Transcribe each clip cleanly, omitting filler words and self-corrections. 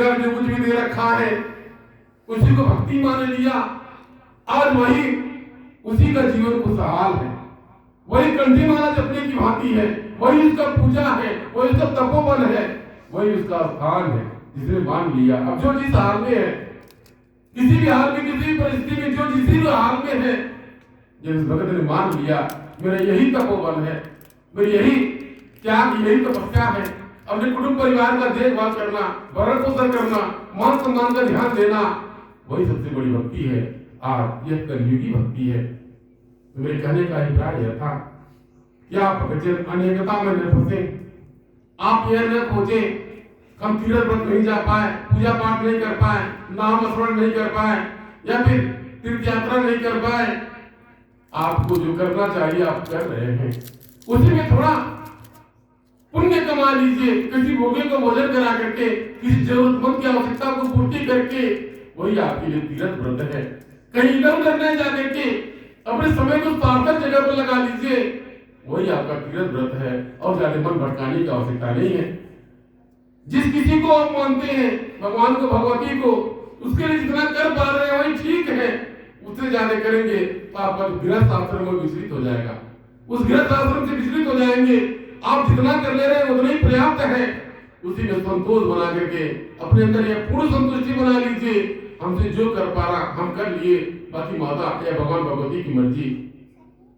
जगह जो कुछ भी दे रखा है उसी को भक्ति मान लिया। आज वही उसी का जीवन खुशहाल है, वही कंठी माला जपने की भांति है, वही उसका पूजा है, वही उसका तपोवन है, वही उसका स्थान है जिसने मान लिया। अब जो जिस हाल में है, किसी भी हाल में, किसी भी परिस्थिति में, जो जिस भी हाल में है, जिस भगत ने मान लिया मेरा यही तपोवन है, मेरी यही त्याग, यही तपस्या है, अपने कुटुंब परिवार का देखभाल करना, भरण पोषण करना, मान सम्मान का ध्यान देना, वही सबसे बड़ी भक्ति है। आज यह कलयुगी भक्ति है। तो मेरे कहने का अभिप्राय यह था कि आप भक्तजन अनेकता में न फंसे, आप यह न खोजे हम तीर्थ व्रत नहीं जा पाए, पूजा पाठ नहीं कर पाए, नाम स्मरण नहीं कर पाए, या फिर तीर्थ यात्रा नहीं कर पाए। आपको जो करना चाहिए आप कर रहे हैं, उसी में थोड़ा पुण्य कमा लीजिए, किसी भोगे को भोजन करा करके, किसी जरूरतमंद की आवश्यकता को पूर्ति करके, वही आपके लिए तीर्थ व्रत है। कहीं इधर उधर नहीं जा करके अपने समय को सार्थक जगह पर लगा लीजिए, वही आपका तीर्थ व्रत है। और ज्यादा मन भटकाने की आवश्यकता नहीं है। जिस किसी को आप मानते हैं, भगवान को, भगवती को, उसके लिए जितना कर पा रहे हैं वही ठीक है। उससे ज्यादा करेंगे तो आपका गृहस्थ आश्रम में विचलित हो जाएगा, उस गृहस्थ आश्रम से विचलित हो जाएंगे। आप जितना कर ले रहे हैं उतना ही पर्याप्त है। उसी में संतोष बना करके अपने अंदर यह पूर्ण संतुष्टि बना लीजिए, हमसे जो कर पा रहा हम कर लिए, बाकी माता या भगवान भगवती की मर्जी।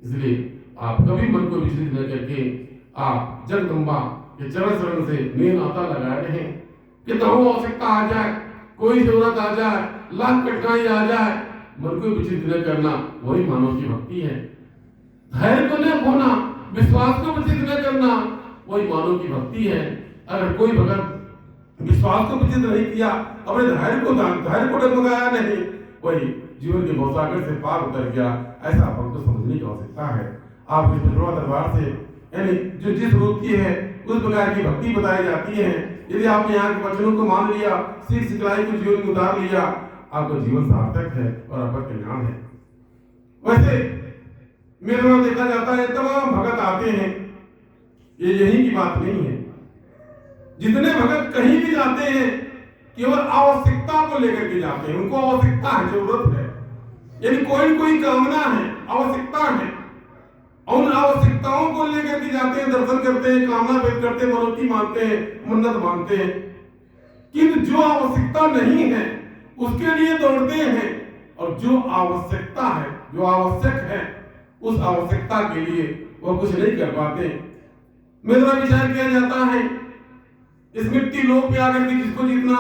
इसलिए आप कभी मन को विचलित न करके आप जगदम्बा के चरण शरण से मेल नाता लगाए रहे कि तो आवश्यकता आ जाए, कोई जरूरत आ जाए, लाख कठिनाई आ जाए, मन को विचलित न करना वही मानव की भक्ति है। धैर्य को न खोना, विश्वास को विचलित न करना वही मानव की भक्ति है। अगर कोई भगत विश्वास को विचलित नहीं किया, अपने धैर्य को डगमगाया नहीं, वही जीवन के भवसागर से पार उतर गया। ऐसा भक्त समझने की आवश्यकता है। आप इस पिछड़ा दरबार से यानी जो जिस रूप की है उस प्रकार की भक्ति बताई जाती है। यदि आपने यहाँ के वचनों को मान लिया, सीख सिखलाई को जीवन में उतार लिया, आपका जीवन सार्थक है और आपका कल्याण है। वैसे मेरे द्वारा देखा जाता है तमाम भगत आते हैं, ये यही की बात नहीं है। जितने भगत कहीं भी जाते हैं केवल आवश्यकता को लेकर के जाते हैं, उनको आवश्यकता है, जरूरत है, यानी कोई कामना है, आवश्यकता है, और उन आवश्यकताओं को लेकर के जाते हैं, दर्शन करते हैं, कामना व्यक्त करते हैं, मनोती मांगते हैं, मन्नत मांगते हैं। किंतु जो आवश्यकता नहीं है उसके लिए दौड़ते हैं, और जो आवश्यकता है, जो आवश्यक है, उस आवश्यकता के लिए वह कुछ नहीं कर पाते। मेरा विचार किया जाता है इस मिट्टी लोक में आकर के जिसको जितना